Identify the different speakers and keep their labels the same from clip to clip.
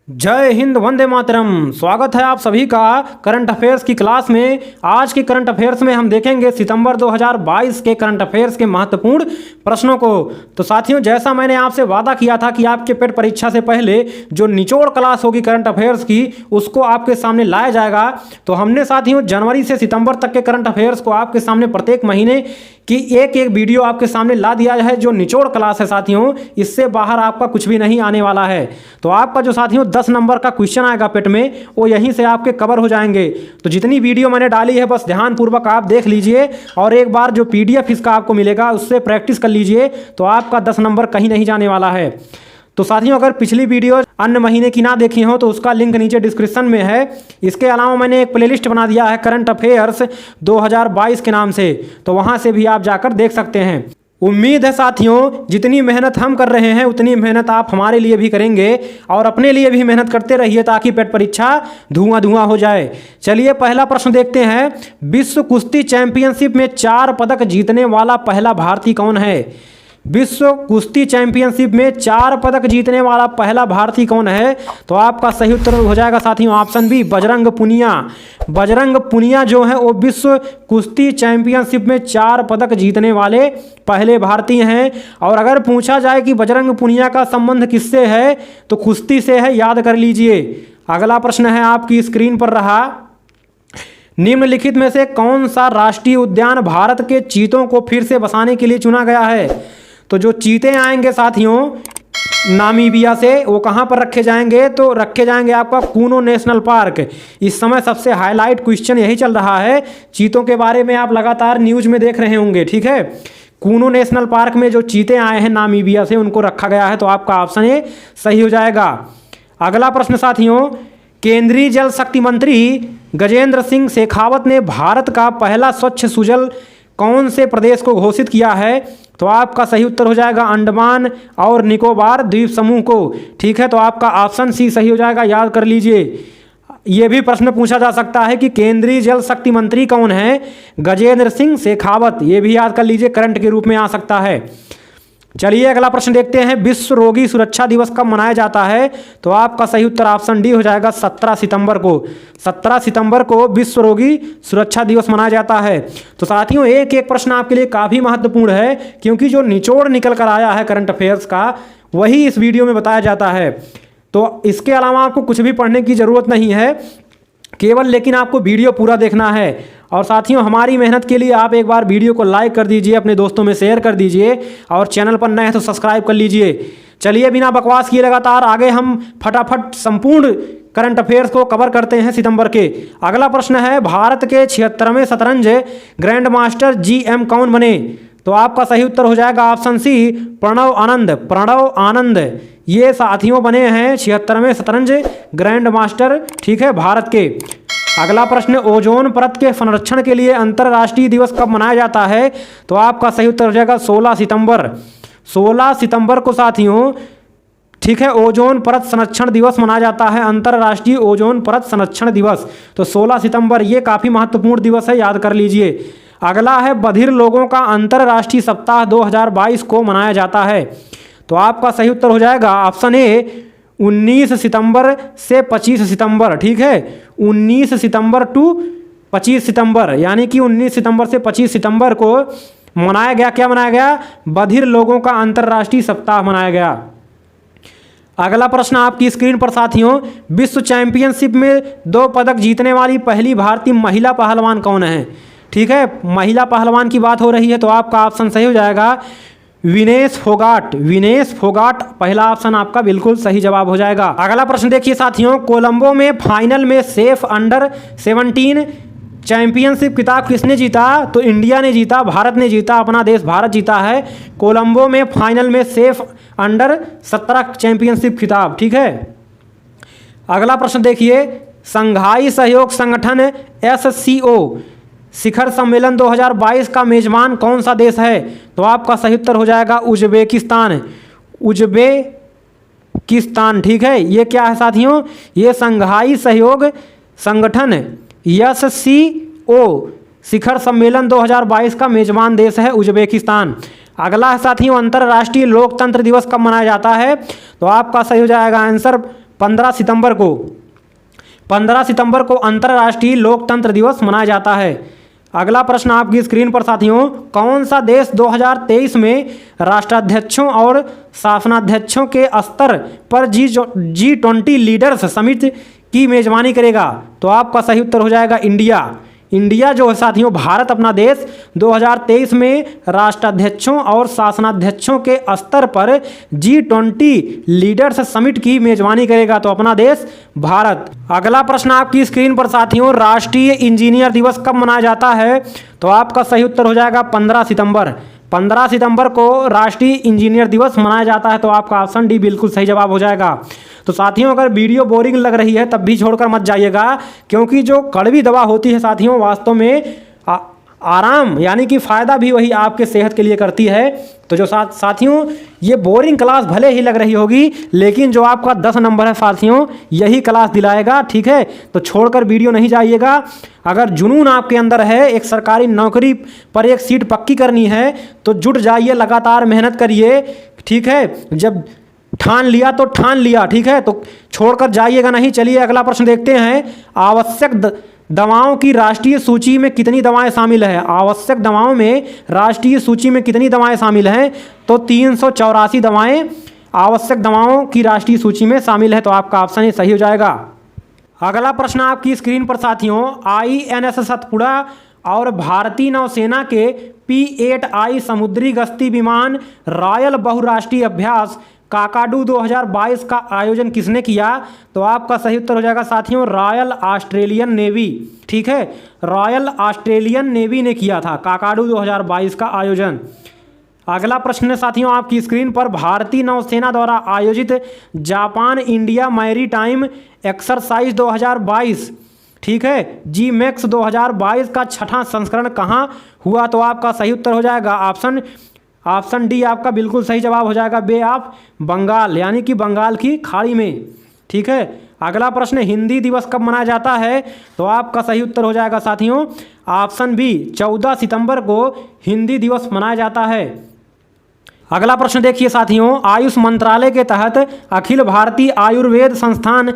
Speaker 1: जय हिंद, वंदे मातरम। स्वागत है आप सभी का करंट अफेयर्स की क्लास में। आज के करंट अफेयर्स में हम देखेंगे सितंबर 2022 के करंट अफेयर्स के महत्वपूर्ण प्रश्नों को। तो साथियों, जैसा मैंने आपसे वादा किया था कि आपके पेट परीक्षा से पहले जो निचोड़ क्लास होगी करंट अफेयर्स की, उसको आपके सामने लाया जाएगा। तो हमने साथियों जनवरी से सितंबर तक के करंट अफेयर्स को आपके सामने प्रत्येक महीने की एक एक वीडियो आपके सामने ला दिया है। जो निचोड़ क्लास है साथियों, इससे बाहर आपका कुछ भी नहीं आने वाला है। तो आपका जो साथियों 10 नंबर का क्वेश्चन आएगा पेट में, वो यहीं से आपके कवर हो जाएंगे। तो जितनी वीडियो मैंने डाली है बस ध्यानपूर्वक आप देख लीजिए और एक बार जो PDF इसका आपको मिलेगा उससे प्रैक्टिस कर लीजिए, तो आपका 10 नंबर कहीं नहीं जाने वाला है। तो साथियों, अगर पिछली वीडियो अन्य महीने की ना देखी हो तो उसका लिंक नीचे डिस्क्रिप्शन में है। इसके अलावा मैंने एक प्लेलिस्ट बना दिया है करंट अफेयर्स 2022 के नाम से, तो वहां से भी आप जाकर देख सकते हैं। उम्मीद है साथियों, जितनी मेहनत हम कर रहे हैं उतनी मेहनत आप हमारे लिए भी करेंगे और अपने लिए भी मेहनत करते रहिए ताकि पेट परीक्षा धुआं धुआं हो जाए। चलिए पहला प्रश्न देखते हैं। विश्व कुश्ती चैंपियनशिप में 4 पदक जीतने वाला पहला भारतीय कौन है? विश्व कुश्ती चैंपियनशिप में 4 पदक जीतने वाला पहला भारतीय कौन है? तो आपका सही उत्तर हो जाएगा साथियों ऑप्शन बी, बजरंग पुनिया। बजरंग पुनिया जो है वो विश्व कुश्ती चैंपियनशिप में 4 पदक जीतने वाले पहले भारतीय हैं। और अगर पूछा जाए कि बजरंग पुनिया का संबंध किससे है, तो कुश्ती से है, याद कर लीजिए। अगला प्रश्न है आपकी स्क्रीन पर रहा। निम्नलिखित में से कौन सा राष्ट्रीय उद्यान भारत के चीतों को फिर से बसाने के लिए चुना गया है? तो जो चीते आएंगे साथियों नामीबिया से, वो कहाँ पर रखे जाएंगे? तो रखे जाएंगे आपका कूनो नेशनल पार्क। इस समय सबसे हाईलाइट क्वेश्चन यही चल रहा है। चीतों के बारे में आप लगातार न्यूज में देख रहे होंगे, ठीक है। कूनो नेशनल पार्क में जो चीते आए हैं नामीबिया से, उनको रखा गया है। तो आपका ऑप्शन ए सही हो जाएगा। अगला प्रश्न साथियों, केंद्रीय जल शक्ति मंत्री गजेंद्र सिंह शेखावत ने भारत का पहला स्वच्छ सुजल कौन से प्रदेश को घोषित किया है? तो आपका सही उत्तर हो जाएगा अंडमान और निकोबार द्वीप समूह को, ठीक है। तो आपका ऑप्शन सी सही हो जाएगा, याद कर लीजिए। ये भी प्रश्न पूछा जा सकता है कि केंद्रीय जल शक्ति मंत्री कौन है? गजेंद्र सिंह शेखावत, ये भी याद कर लीजिए, करंट के रूप में आ सकता है। चलिए अगला प्रश्न देखते हैं। विश्व रोगी सुरक्षा दिवस कब मनाया जाता है? तो आपका सही उत्तर ऑप्शन डी हो जाएगा 17 सितंबर को। 17 सितंबर को विश्व रोगी सुरक्षा दिवस मनाया जाता है। तो साथियों एक एक प्रश्न आपके लिए काफ़ी महत्वपूर्ण है, क्योंकि जो निचोड़ निकल कर आया है करंट अफेयर्स का, वही इस वीडियो में बताया जाता है। तो इसके अलावा आपको कुछ भी पढ़ने की ज़रूरत नहीं है, केवल लेकिन आपको वीडियो पूरा देखना है। और साथियों हमारी मेहनत के लिए आप एक बार वीडियो को लाइक कर दीजिए, अपने दोस्तों में शेयर कर दीजिए और चैनल पर नए हैं तो सब्सक्राइब कर लीजिए। चलिए बिना बकवास किए लगातार आगे हम फटाफट संपूर्ण करंट अफेयर्स को कवर करते हैं सितंबर के। अगला प्रश्न है, भारत के 76वें शतरंज ग्रैंड मास्टर GM कौन बने? तो आपका सही उत्तर हो जाएगा ऑप्शन सी, प्रणव आनंद। प्रणव आनंद ये साथियों बने हैं 76वें शतरंज ग्रैंड मास्टर, ठीक है, भारत के। अगला प्रश्न, ओजोन परत के संरक्षण के लिए अंतर्राष्ट्रीय दिवस कब मनाया जाता है? तो आपका सही उत्तर हो जाएगा 16 सितंबर। 16 सितंबर को साथियों, ठीक है, ओजोन परत संरक्षण दिवस मनाया जाता है, अंतर्राष्ट्रीय ओजोन परत संरक्षण दिवस। तो 16 सितंबर ये काफ़ी महत्वपूर्ण दिवस है, याद कर लीजिए। अगला है, बधिर लोगों का अंतर्राष्ट्रीय सप्ताह 2022 को मनाया जाता है। तो आपका सही उत्तर हो जाएगा ऑप्शन ए, 19 सितंबर से 25 सितंबर, ठीक है। 19 सितंबर टू 25 सितंबर, यानी कि 19 सितंबर से 25 सितंबर को मनाया गया, क्या मनाया गया? बधिर लोगों का अंतर्राष्ट्रीय सप्ताह मनाया गया। अगला प्रश्न आपकी स्क्रीन पर साथियों, विश्व चैंपियनशिप में 2 पदक जीतने वाली पहली भारतीय महिला पहलवान कौन है? ठीक है, महिला पहलवान की बात हो रही है, तो आपका ऑप्शन सही हो जाएगा विनेश फोगाट। विनेश फोगाट पहला ऑप्शन आपका बिल्कुल सही जवाब हो जाएगा। अगला प्रश्न देखिए साथियों, कोलंबो में फाइनल में सेफ अंडर 17 चैंपियनशिप खिताब किसने जीता? तो इंडिया ने जीता, भारत ने जीता, अपना देश भारत जीता है कोलंबो में फाइनल में सेफ अंडर 17 चैंपियनशिप खिताब, ठीक है। अगला प्रश्न देखिए, संघाई सहयोग संगठन SCO शिखर सम्मेलन 2022 का मेजबान कौन सा देश है? तो आपका सही उत्तर हो जाएगा उज्बेकिस्तान। उज्बेकिस्तान, ठीक है। ये क्या है साथियों? ये संघाई सहयोग संगठन SCO शिखर सम्मेलन 2022 का मेजबान देश है उज्बेकिस्तान। अगला है साथियों, अंतर्राष्ट्रीय लोकतंत्र दिवस कब मनाया जाता है? तो आपका सही हो जाएगा आंसर 15 सितंबर को अंतर्राष्ट्रीय लोकतंत्र दिवस मनाया जाता है। अगला प्रश्न आपकी स्क्रीन पर साथियों, कौन सा देश 2023 में राष्ट्राध्यक्षों और शासनाध्यक्षों के स्तर पर G20 लीडर्स समिट की मेजबानी करेगा? तो आपका सही उत्तर हो जाएगा इंडिया। इंडिया जो है साथियों, भारत अपना देश 2023 में राष्ट्राध्यक्षों और शासनाध्यक्षों के स्तर पर G20 लीडर्स समिट की मेजबानी करेगा। तो अपना देश भारत। अगला प्रश्न आपकी स्क्रीन पर साथियों, राष्ट्रीय इंजीनियर दिवस कब मनाया जाता है? तो आपका सही उत्तर हो जाएगा 15 सितंबर। 15 सितंबर को राष्ट्रीय इंजीनियर दिवस मनाया जाता है। तो आपका ऑप्शन डी बिल्कुल सही जवाब हो जाएगा। तो साथियों, अगर वीडियो बोरिंग लग रही है तब भी छोड़कर मत जाइएगा, क्योंकि जो कड़वी दवा होती है साथियों, वास्तव में आराम यानी कि फ़ायदा भी वही आपके सेहत के लिए करती है। तो जो साथियों, ये बोरिंग क्लास भले ही लग रही होगी, लेकिन जो आपका 10 नंबर है साथियों, यही क्लास दिलाएगा। ठीक है, तो छोड़कर वीडियो नहीं जाइएगा। अगर जुनून आपके अंदर है, एक सरकारी नौकरी पर एक सीट पक्की करनी है, तो जुट जाइए, लगातार मेहनत करिए। ठीक है, जब ठान लिया तो ठान लिया। ठीक है, तो छोड़कर जाइएगा नहीं। चलिए अगला प्रश्न देखते हैं। आवश्यक दवाओं की राष्ट्रीय सूची में कितनी दवाएं शामिल है? आवश्यक दवाओं में राष्ट्रीय सूची में कितनी दवाएं शामिल हैं? तो 384 दवाएं आवश्यक दवाओं की राष्ट्रीय सूची में शामिल है। तो आपका ऑप्शन ही सही हो जाएगा। अगला प्रश्न आपकी स्क्रीन पर साथियों, INS सतपुड़ा और भारतीय नौसेना के P-8I समुद्री गश्ती विमान रॉयल बहुराष्ट्रीय अभ्यास काकाडू 2022 का आयोजन किसने किया? तो आपका सही उत्तर हो जाएगा साथियों, रॉयल ऑस्ट्रेलियन नेवी। ठीक है, रॉयल ऑस्ट्रेलियन नेवी ने किया था काकाडू 2022 का आयोजन। अगला प्रश्न है साथियों आपकी स्क्रीन पर, भारतीय नौसेना द्वारा आयोजित जापान इंडिया मैरीटाइम एक्सरसाइज 2022, ठीक है, GMEX 2022 का 6वां संस्करण कहाँ हुआ? तो आपका सही उत्तर हो जाएगा ऑप्शन डी आपका बिल्कुल सही जवाब हो जाएगा, बे ऑफ बंगाल यानी कि बंगाल की खाड़ी में। ठीक है, अगला प्रश्न, हिंदी दिवस कब मनाया जाता है? तो आपका सही उत्तर हो जाएगा साथियों ऑप्शन बी, 14 सितंबर को हिंदी दिवस मनाया जाता है। अगला प्रश्न देखिए साथियों, आयुष मंत्रालय के तहत अखिल भारतीय आयुर्वेद संस्थान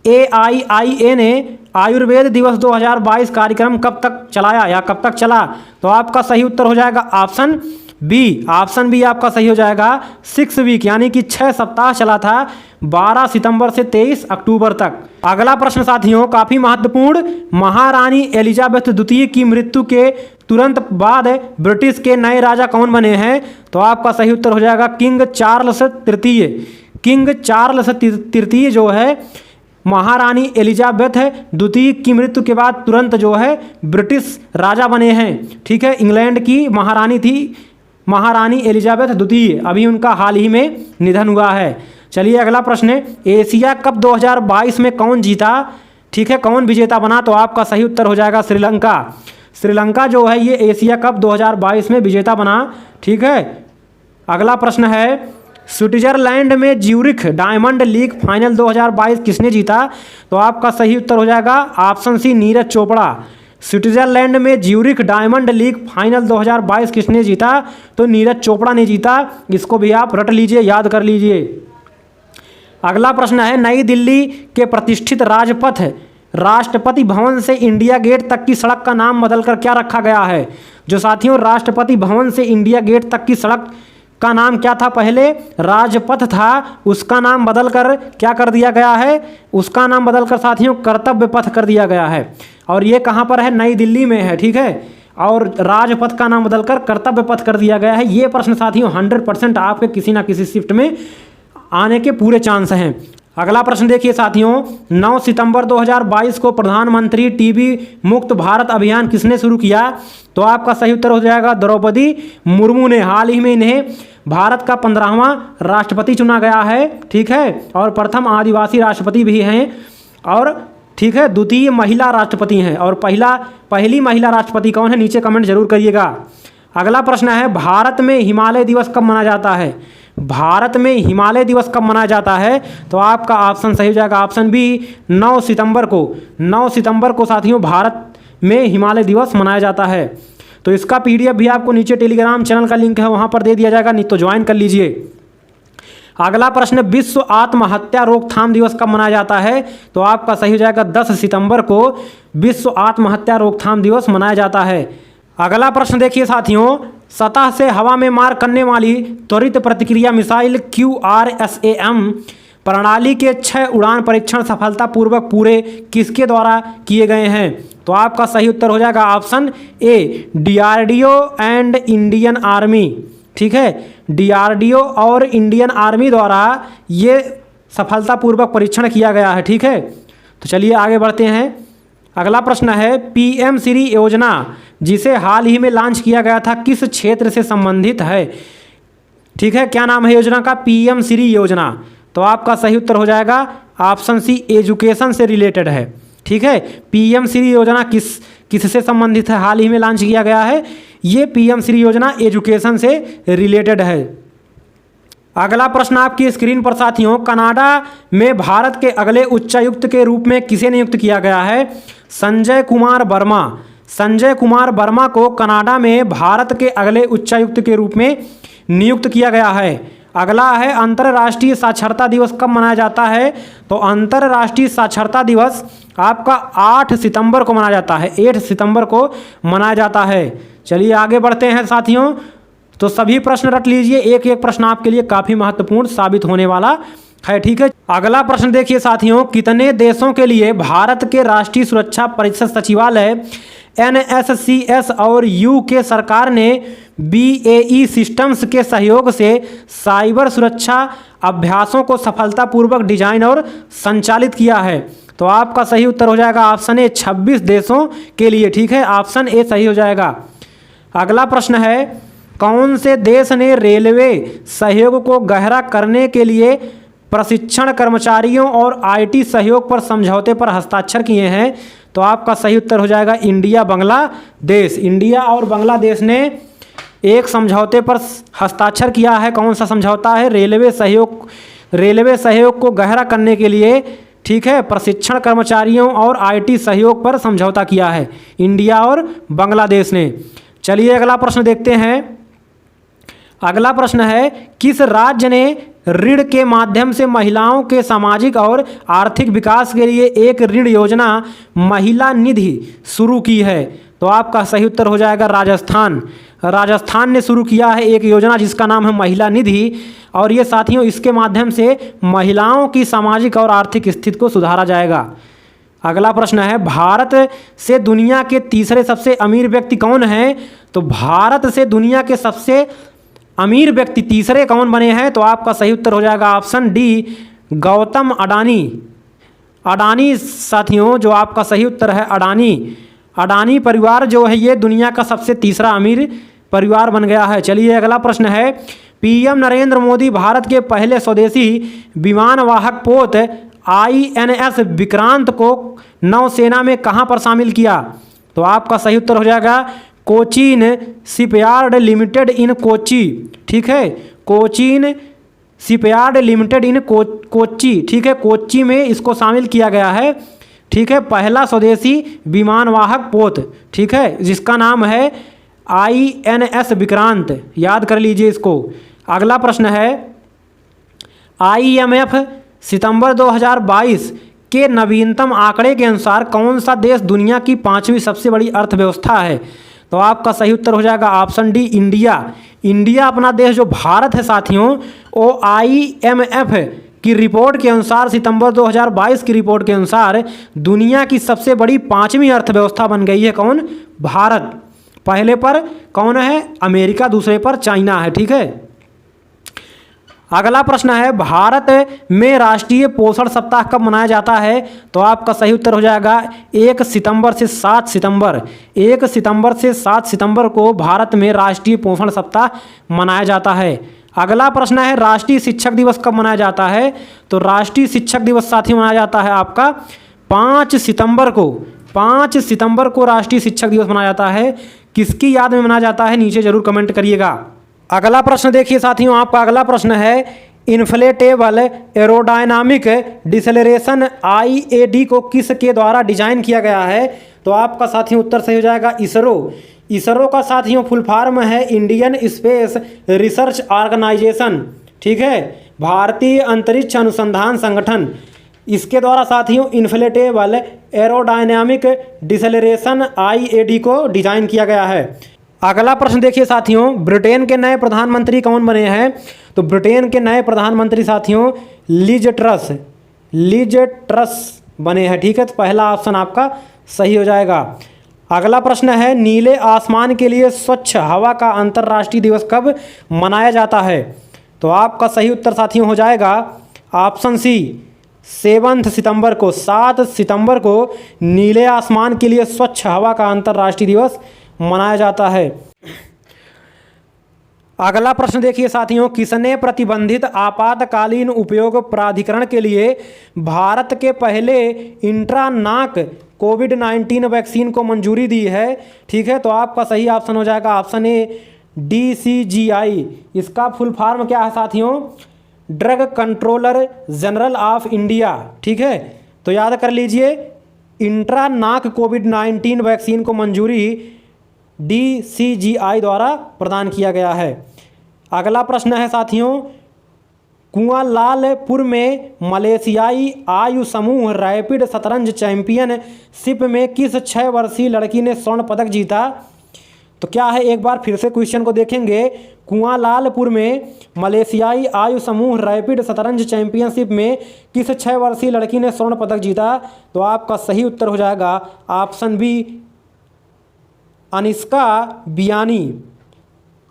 Speaker 1: AIIA ने आयुर्वेद दिवस 2022 कार्यक्रम कब तक चलाया या कब तक चला? तो आपका सही उत्तर हो जाएगा ऑप्शन बी आपका सही हो जाएगा 6 वीक यानी कि 6 सप्ताह चला था, 12 सितंबर से 23 अक्टूबर तक। अगला प्रश्न साथियों काफ़ी महत्वपूर्ण, महारानी एलिजाबेथ द्वितीय की मृत्यु के तुरंत बाद ब्रिटिश के नए राजा कौन बने हैं? तो आपका सही उत्तर हो जाएगा किंग चार्ल्स तृतीय। किंग चार्ल्स तृतीय जो है महारानी एलिजाबेथ द्वितीय की मृत्यु के बाद तुरंत जो है ब्रिटिश राजा बने हैं। ठीक है, इंग्लैंड की महारानी थी महारानी एलिजाबेथ द्वितीय, अभी उनका हाल ही में निधन हुआ है। चलिए अगला प्रश्न है, एशिया कप 2022 में कौन जीता? ठीक है, कौन विजेता बना? तो आपका सही उत्तर हो जाएगा श्रीलंका। श्रीलंका जो है ये एशिया कप 2022 में विजेता बना। ठीक है, अगला प्रश्न है, स्विट्जरलैंड में ज्यूरिख डायमंड लीग फाइनल 2022 किसने जीता? तो आपका सही उत्तर हो जाएगा option c, Neeraj Chopra. Switzerland में ज्यूरिख डायमंड लीग फाइनल 2022 किसने जीता? तो नीरज चोपड़ा ने जीता। इसको भी आप रट लीजिए, याद कर लीजिए। अगला प्रश्न है, नई दिल्ली के प्रतिष्ठित राजपथ राष्ट्रपति भवन से इंडिया गेट तक की सड़क का नाम बदलकर क्या रखा गया है? जो साथियों राष्ट्रपति भवन से इंडिया गेट तक की सड़क का नाम क्या था? पहले राजपथ था, उसका नाम बदलकर क्या कर दिया गया है? उसका नाम बदलकर साथियों कर्तव्य पथ कर दिया गया है। और ये कहाँ पर है? नई दिल्ली में है। ठीक है, और राजपथ का नाम बदलकर कर्तव्य पथ कर दिया गया है। ये प्रश्न साथियों 100% आपके किसी ना किसी शिफ्ट में आने के पूरे चांस हैं। अगला प्रश्न देखिए साथियों, 9 सितंबर 2022 को प्रधानमंत्री टीबी मुक्त भारत अभियान किसने शुरू किया? तो आपका सही उत्तर हो जाएगा द्रौपदी मुर्मू ने। हाल ही में इन्हें भारत का 15वां राष्ट्रपति चुना गया है। ठीक है, और प्रथम आदिवासी राष्ट्रपति भी हैं, और ठीक है द्वितीय महिला राष्ट्रपति हैं। और पहली महिला राष्ट्रपति कौन है? नीचे कमेंट जरूर करिएगा। अगला प्रश्न है, भारत में हिमालय दिवस कब मनाया जाता है? भारत में हिमालय दिवस कब मनाया जाता है? तो आपका ऑप्शन सही हो जाएगा ऑप्शन बी, 9 सितंबर को। 9 सितंबर को साथियों भारत में हिमालय दिवस मनाया जाता है। तो इसका PDF भी आपको नीचे टेलीग्राम चैनल का लिंक है, वहाँ पर दे दिया जाएगा, नहीं तो ज्वाइन कर लीजिए। अगला प्रश्न, विश्व आत्महत्या रोकथाम दिवस कब मनाया जाता है? तो आपका सही हो जाएगा 10 सितंबर को विश्व आत्महत्या रोकथाम दिवस मनाया जाता है। अगला प्रश्न देखिए साथियों, सतह से हवा में मार करने वाली त्वरित प्रतिक्रिया मिसाइल QRSAM प्रणाली के 6 उड़ान परीक्षण सफलतापूर्वक पूरे किसके द्वारा किए गए हैं? तो आपका सही उत्तर हो जाएगा option A, DRDO and Indian army. ठीक है, DRDO और इंडियन आर्मी द्वारा ये सफलतापूर्वक परीक्षण किया गया है। ठीक है, तो चलिए आगे बढ़ते हैं। अगला प्रश्न है, PM श्री योजना जिसे हाल ही में लॉन्च किया गया था किस क्षेत्र से संबंधित है? ठीक है, क्या नाम है योजना का? PM श्री योजना। तो आपका सही उत्तर हो जाएगा ऑप्शन सी, एजुकेशन से रिलेटेड है। ठीक है, PM श्री योजना किससे संबंधित है? हाल ही में लॉन्च किया गया है। ये PM श्री योजना एजुकेशन से रिलेटेड है। अगला प्रश्न आपकी स्क्रीन पर साथियों, कनाडा में भारत के अगले उच्चायुक्त के रूप में किसे नियुक्त किया गया है? संजय कुमार वर्मा। संजय कुमार वर्मा को कनाडा में भारत के अगले उच्चायुक्त के रूप में नियुक्त किया गया है। अगला है, अंतर्राष्ट्रीय साक्षरता दिवस कब मनाया जाता है? तो अंतर्राष्ट्रीय साक्षरता दिवस आपका 8 सितंबर को मनाया जाता है। 8 सितंबर को मनाया जाता है। चलिए आगे बढ़ते हैं साथियों। तो सभी प्रश्न रट लीजिए, एक एक प्रश्न आपके लिए काफ़ी महत्वपूर्ण साबित होने वाला है। ठीक है, अगला प्रश्न देखिए साथियों, कितने देशों के लिए भारत के राष्ट्रीय सुरक्षा परिषद सचिवालय NSCS और UK सरकार ने BAE सिस्टम्स के सहयोग से साइबर सुरक्षा अभ्यासों को सफलतापूर्वक डिजाइन और संचालित किया है? तो आपका सही उत्तर हो जाएगा ऑप्शन ए, 26 देशों के लिए। ठीक है, ऑप्शन ए सही हो जाएगा। अगला प्रश्न है, कौन से देश ने रेलवे सहयोग को गहरा करने के लिए प्रशिक्षण कर्मचारियों और IT सहयोग पर समझौते पर हस्ताक्षर किए हैं? तो आपका सही उत्तर हो जाएगा इंडिया बांग्लादेश। इंडिया और बांग्लादेश ने एक समझौते पर हस्ताक्षर किया है। कौन सा समझौता है? रेलवे सहयोग को गहरा करने के लिए, ठीक है, प्रशिक्षण कर्मचारियों और IT सहयोग पर समझौता किया है इंडिया और बांग्लादेश ने। चलिए अगला प्रश्न देखते हैं। अगला प्रश्न है, किस राज्य ने ऋण के माध्यम से महिलाओं के सामाजिक और आर्थिक विकास के लिए एक ऋण योजना महिला निधि शुरू की है? तो आपका सही उत्तर हो जाएगा राजस्थान। राजस्थान ने शुरू किया है एक योजना जिसका नाम है महिला निधि, और ये साथियों इसके माध्यम से महिलाओं की सामाजिक और आर्थिक स्थिति को सुधारा जाएगा। अगला प्रश्न है, भारत से दुनिया के तीसरे सबसे अमीर व्यक्ति कौन हैं? तो भारत से दुनिया के सबसे अमीर व्यक्ति तीसरे कौन बने हैं? तो आपका सही उत्तर हो जाएगा ऑप्शन डी, गौतम अडानी। अडानी साथियों, जो आपका सही उत्तर है अडानी परिवार जो है ये दुनिया का सबसे तीसरा अमीर परिवार बन गया है। चलिए अगला प्रश्न है, PM नरेंद्र मोदी भारत के पहले स्वदेशी विमानवाहक पोत INS विक्रांत को नौसेना में कहां पर शामिल किया? तो आपका सही उत्तर हो जाएगा कोचीन शिपयार्ड लिमिटेड इन कोची। ठीक है, कोचीन शिपयार्ड लिमिटेड इन कोच्चि। ठीक है, कोच्चि में इसको शामिल किया गया है। ठीक है, पहला स्वदेशी विमानवाहक पोत, ठीक है, जिसका नाम है INS विक्रांत। याद कर लीजिए इसको। अगला प्रश्न है, IMF सितंबर 2022 के नवीनतम आंकड़े के अनुसार कौन सा देश दुनिया की 5वीं सबसे बड़ी अर्थव्यवस्था है? तो आपका सही उत्तर हो जाएगा ऑप्शन डी, इंडिया। इंडिया अपना देश जो भारत है साथियों, वो IMF की रिपोर्ट के अनुसार, सितंबर 2022 की रिपोर्ट के अनुसार दुनिया की सबसे बड़ी 5वीं अर्थव्यवस्था बन गई है। कौन? भारत। पहले पर कौन है? अमेरिका, दूसरे पर चाइना है। ठीक है, अगला प्रश्न है, भारत में राष्ट्रीय पोषण सप्ताह कब मनाया जाता है? तो आपका सही उत्तर हो जाएगा 1 सितंबर से 7 सितंबर। 1 सितंबर से 7 सितंबर को भारत में राष्ट्रीय पोषण सप्ताह मनाया जाता है। अगला प्रश्न है, राष्ट्रीय शिक्षक दिवस कब मनाया जाता है? तो राष्ट्रीय शिक्षक दिवस साथी मनाया जाता है आपका 5 सितंबर को। 5 सितंबर को राष्ट्रीय शिक्षक दिवस मनाया जाता है। किसकी याद में मनाया जाता है? नीचे जरूर कमेंट करिएगा। अगला प्रश्न देखिए साथियों, आपका अगला प्रश्न है, इन्फ्लेटेबल एरोडायनामिक डिसेलरेशन IAD को किसके द्वारा डिजाइन किया गया है? तो आपका साथियों उत्तर सही हो जाएगा इसरो। इसरो का साथियों फुल फॉर्म है इंडियन स्पेस रिसर्च ऑर्गेनाइजेशन। ठीक है, भारतीय अंतरिक्ष अनुसंधान संगठन, इसके द्वारा साथियों इन्फ्लेटेबल एरोडायनामिक डिसेलरेशन IAD को डिजाइन किया गया है। अगला प्रश्न देखिए साथियों, ब्रिटेन के नए प्रधानमंत्री कौन बने हैं? तो ब्रिटेन के नए प्रधानमंत्री साथियों लिज ट्रस बने हैं। ठीक है, तो पहला ऑप्शन आपका सही हो जाएगा। अगला प्रश्न है, नीले आसमान के लिए स्वच्छ हवा का अंतर्राष्ट्रीय दिवस कब मनाया जाता है? तो आपका सही उत्तर साथियों हो जाएगा ऑप्शन सी 7 सितंबर को। 7 सितंबर को नीले आसमान के लिए स्वच्छ हवा का अंतर्राष्ट्रीय दिवस मनाया जाता है। अगला प्रश्न देखिए साथियों, किसने प्रतिबंधित आपातकालीन उपयोग प्राधिकरण के लिए भारत के पहले इंट्रानाक कोविड-19 वैक्सीन को मंजूरी दी है? ठीक है, तो आपका सही ऑप्शन हो जाएगा ऑप्शन ए DCGI। इसका फुल फॉर्म क्या है साथियों? Drug controller general of India. ठीक है, तो याद कर लीजिए, इंट्रानाक कोविड-19 वैक्सीन को मंजूरी DCGI द्वारा प्रदान किया गया है। अगला प्रश्न है साथियों, कुआलालंपुर में मलेशियाई आयु समूह रैपिड शतरंज चैंपियनशिप में किस 6 वर्षीय लड़की ने स्वर्ण पदक जीता? तो क्या है, एक बार फिर से क्वेश्चन को देखेंगे। कुआलालंपुर में मलेशियाई आयु समूह रैपिड शतरंज चैंपियनशिप में किस 6 वर्षीय लड़की ने स्वर्ण पदक जीता? तो आपका सही उत्तर हो जाएगा ऑप्शन बी अनिष्का बियानी।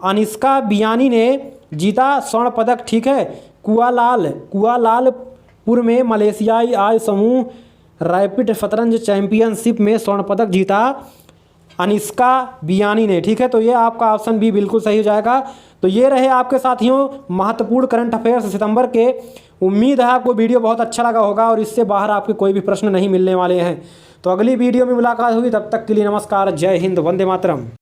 Speaker 1: अनिष्का बियानी ने जीता स्वर्ण पदक। ठीक है, कुआलालंपुर में मलेशियाई आयु समूह रैपिड शतरंज चैंपियनशिप में स्वर्ण पदक जीता अनिष्का बियानी ने। ठीक है, तो ये आपका ऑप्शन बी बिल्कुल सही हो जाएगा। तो ये रहे आपके साथियों महत्वपूर्ण करंट अफेयर्स सितंबर के। उम्मीद है आपको वीडियो बहुत अच्छा लगा होगा और इससे बाहर आपके कोई भी प्रश्न नहीं मिलने वाले हैं। तो अगली वीडियो में मुलाकात होगी, तब तक के लिए नमस्कार, जय हिंद, वंदे मातरम।